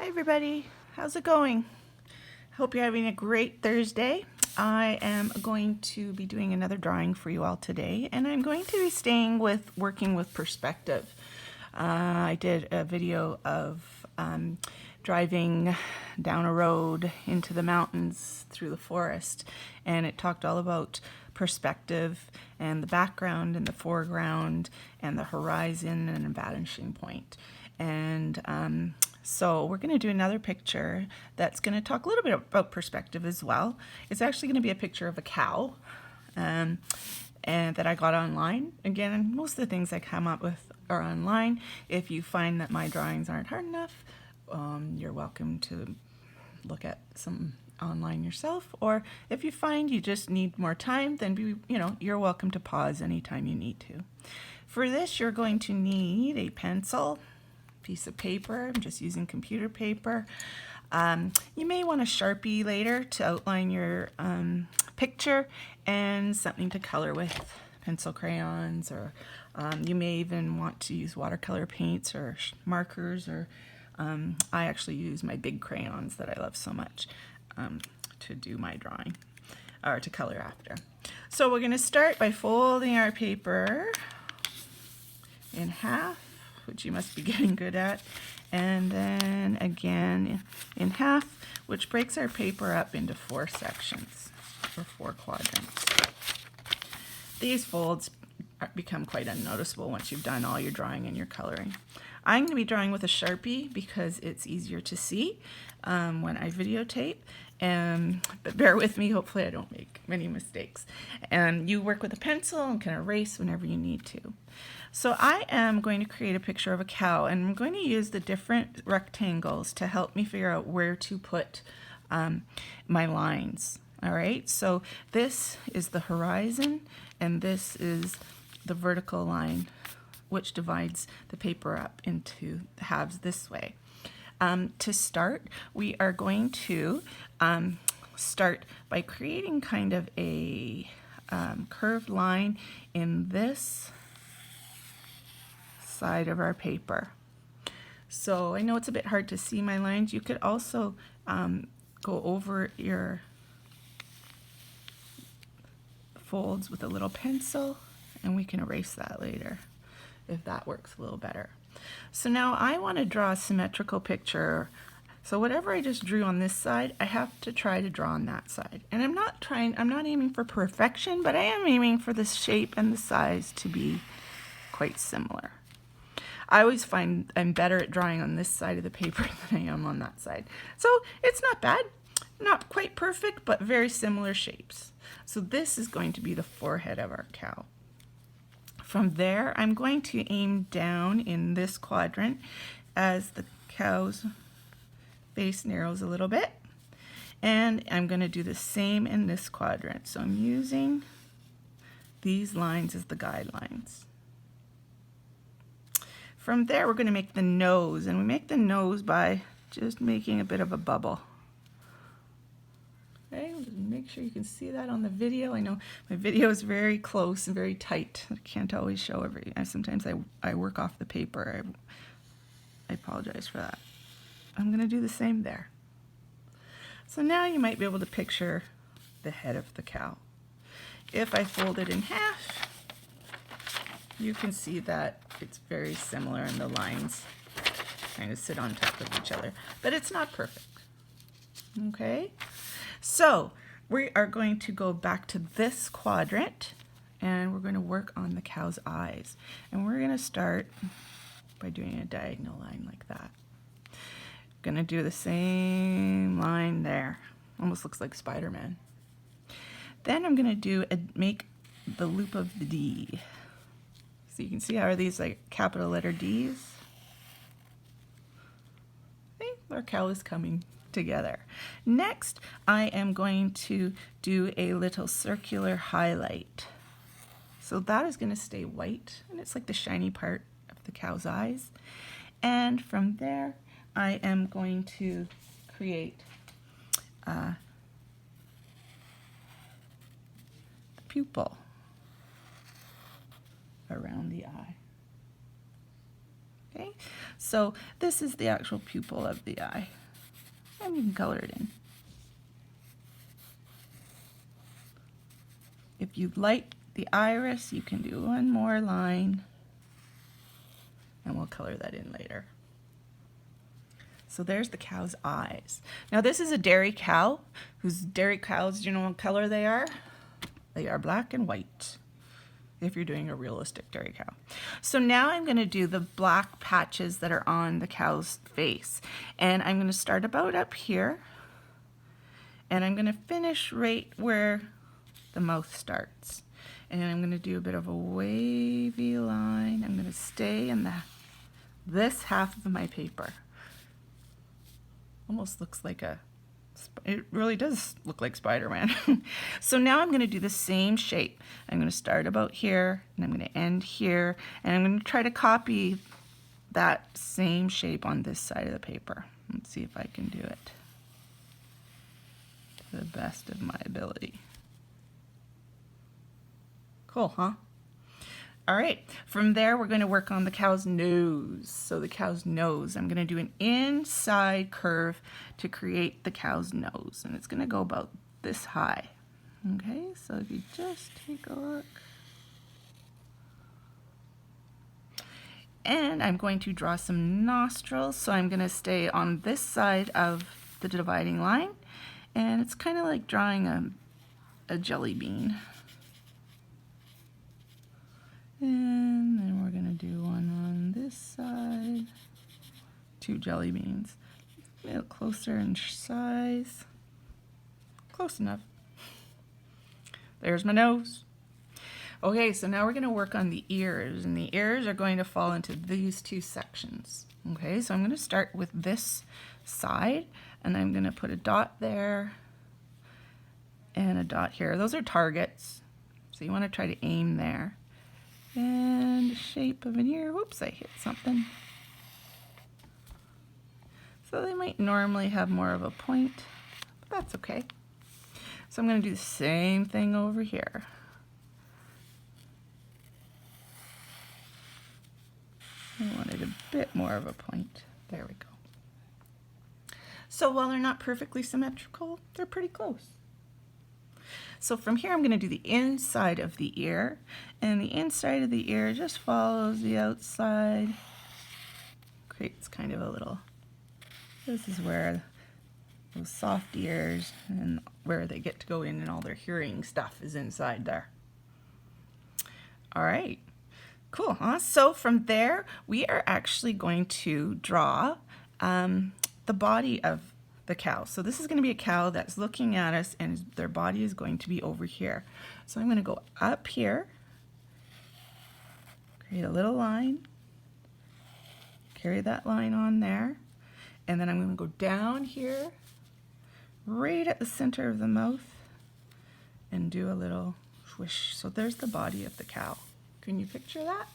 Hi everybody, how's it going? Hope you're having a great Thursday. I am going to be doing another drawing for you all today, and I'm going to be staying with working with perspective. I did a video of driving down a road into the mountains through the forest, and it talked all about perspective and the background and the foreground and the horizon and a vanishing point. And so we're going to do another picture that's going to talk a little bit about perspective as well. It's actually going to be a picture of a cow and that I got online. Again, most of the things I come up with are online. If you find that my drawings aren't hard enough, you're welcome to look at some online yourself. Or if you find you just need more time, then you're welcome to pause anytime you need to. For this, you're going to need a pencil, piece of paper. I'm just using computer paper. You may want a Sharpie later to outline your picture, and something to color with, pencil crayons, or you may even want to use watercolor paints or markers, or I actually use my big crayons that I love so much to do my drawing or to color after. So we're going to start by folding our paper in half, which you must be getting good at, and then again in half, which breaks our paper up into 4 sections or 4 quadrants. These folds become quite unnoticeable once you've done all your drawing and your coloring. I'm going to be drawing with a Sharpie because it's easier to see when I videotape, but bear with me, hopefully I don't make many mistakes. And you work with a pencil and can erase whenever you need to. So I am going to create a picture of a cow, and I'm going to use the different rectangles to help me figure out where to put my lines. All right, so this is the horizon, and this is the vertical line, which divides the paper up into halves this way. To start, we are going to start by creating kind of a curved line in this side of our paper. So I know it's a bit hard to see my lines. You could also go over your folds with a little pencil, and we can erase that later if that works a little better. So now I want to draw a symmetrical picture. So whatever I just drew on this side, I have to try to draw on that side. And I'm not aiming for perfection, but I am aiming for the shape and the size to be quite similar. I always find I'm better at drawing on this side of the paper than I am on that side. So it's not bad, not quite perfect, but very similar shapes. So this is going to be the forehead of our cow. From there, I'm going to aim down in this quadrant as the cow's face narrows a little bit. And I'm going to do the same in this quadrant. So I'm using these lines as the guidelines. From there, we're going to make the nose, and we make the nose by just making a bit of a bubble. Okay, make sure you can see that on the video. I know my video is very close and very tight. I can't always show sometimes I work off the paper. I apologize for that. I'm going to do the same there. So now you might be able to picture the head of the cow. If I fold it in half, you can see that it's very similar, and the lines kind of sit on top of each other, but it's not perfect. Okay, so we are going to go back to this quadrant, and we're going to work on the cow's eyes. And we're going to start by doing a diagonal line like that. Going to do the same line there. Almost looks like Spider-Man. Then I'm going to make the loop of the D. So you can see how are these like capital letter D's? Okay, our cow is coming together. Next, I am going to do a little circular highlight. So that is going to stay white, and it's like the shiny part of the cow's eyes. And from there, I am going to create the pupil around the eye. Okay, so this is the actual pupil of the eye, and you can color it in. If you like the iris, you can do one more line, and we'll color that in later. So there's the cow's eyes. Now this is a dairy cow. Dairy cows, do you know what color they are? They are black and white, if you're doing a realistic dairy cow. So now I'm going to do the black patches that are on the cow's face. And I'm going to start about up here, and I'm going to finish right where the mouth starts. And I'm going to do a bit of a wavy line. I'm going to stay in this half of my paper. Almost looks like it really does look like Spider-Man. So now I'm going to do the same shape. I'm going to start about here, and I'm going to end here, and I'm going to try to copy that same shape on this side of the paper. Let's see if I can do it to the best of my ability. Cool, huh? All right, from there we're going to work on the cow's nose. So the cow's nose, I'm going to do an inside curve to create the cow's nose, and it's going to go about this high. Okay, so if you just take a look. And I'm going to draw some nostrils, so I'm going to stay on this side of the dividing line, and it's kind of like drawing a jelly bean. And then we're going to do one on this side. 2 jelly beans. A little closer in size. Close enough. There's my nose. Okay, so now we're going to work on the ears. And the ears are going to fall into these 2 sections. Okay, so I'm going to start with this side. And I'm going to put a dot there. And a dot here. Those are targets. So you want to try to aim there. And the shape of an ear. Whoops, I hit something. So they might normally have more of a point, but that's okay. So I'm going to do the same thing over here. I wanted a bit more of a point. There we go. So while they're not perfectly symmetrical, they're pretty close. So from here I'm going to do the inside of the ear, and the inside of the ear just follows the outside, creates kind of a little, this is where those soft ears and where they get to go in and all their hearing stuff is inside there. All right, cool, huh? So from there we are actually going to draw the body of the cow. So this is going to be a cow that's looking at us, and their body is going to be over here. So I'm going to go up here, create a little line, carry that line on there, and then I'm going to go down here, right at the center of the mouth, and do a little swish. So there's the body of the cow. Can you picture that?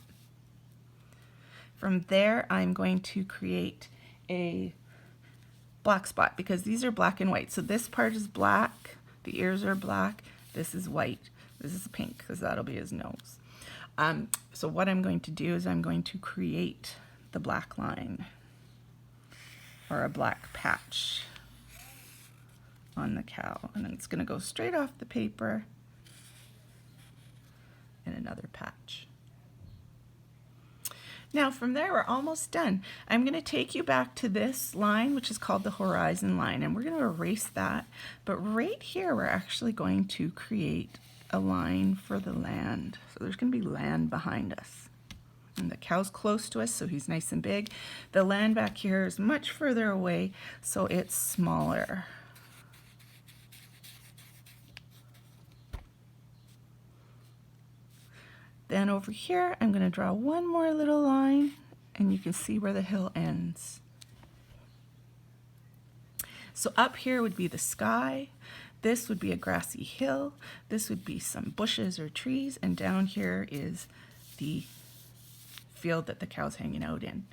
From there, I'm going to create a black spot, because these are black and white. So this part is black, the ears are black, this is white, this is pink, because that'll be his nose. So what I'm going to do is I'm going to create the black line, or a black patch on the cow, and then it's going to go straight off the paper, and another patch. Now from there we're almost done. I'm going to take you back to this line, which is called the horizon line, and we're going to erase that. But right here we're actually going to create a line for the land. So there's going to be land behind us. And the cow's close to us, so he's nice and big. The land back here is much further away, so it's smaller. Then over here, I'm going to draw one more little line, and you can see where the hill ends. So up here would be the sky. This would be a grassy hill. This would be some bushes or trees, and down here is the field that the cow's hanging out in.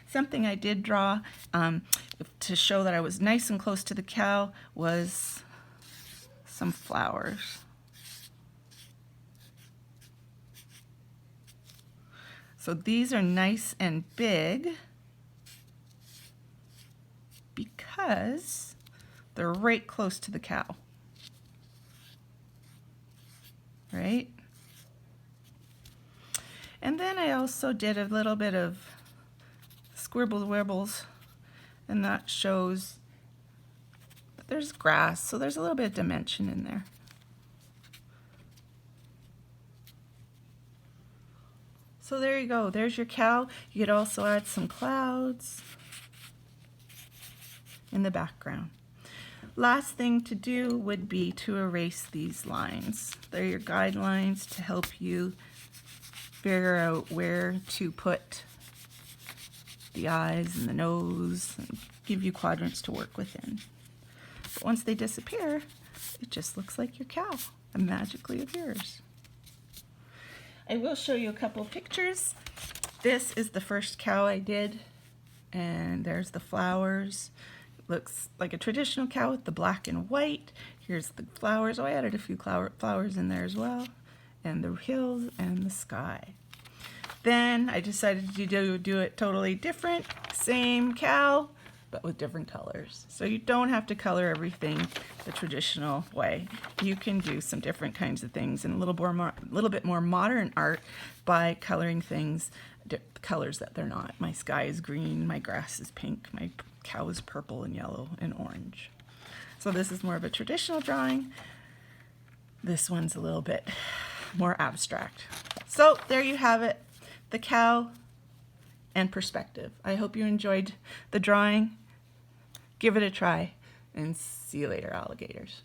Something I did draw to show that I was nice and close to the cow was some flowers. So these are nice and big because they're right close to the cow, right? And then I also did a little bit of scribble wibbles, and that shows that there's grass, so there's a little bit of dimension in there. So there you go, there's your cow. You could also add some clouds in the background. Last thing to do would be to erase these lines. They're your guidelines to help you figure out where to put the eyes and the nose and give you quadrants to work within. But once they disappear, it just looks like your cow and magically appears. I will show you a couple pictures. This is the first cow I did, and there's the flowers. Looks like a traditional cow with the black and white. Here's the flowers. Oh, I added a few flowers in there as well, and the hills and the sky. Then I decided to do it totally different. Same cow, but with different colors. So you don't have to color everything the traditional way. You can do some different kinds of things and a little bit more modern art by coloring things colors that they're not. My sky is green, my grass is pink, my cow is purple and yellow and orange. So this is more of a traditional drawing. This one's a little bit more abstract. So there you have it, the cow and perspective. I hope you enjoyed the drawing. Give it a try and see you later, alligators.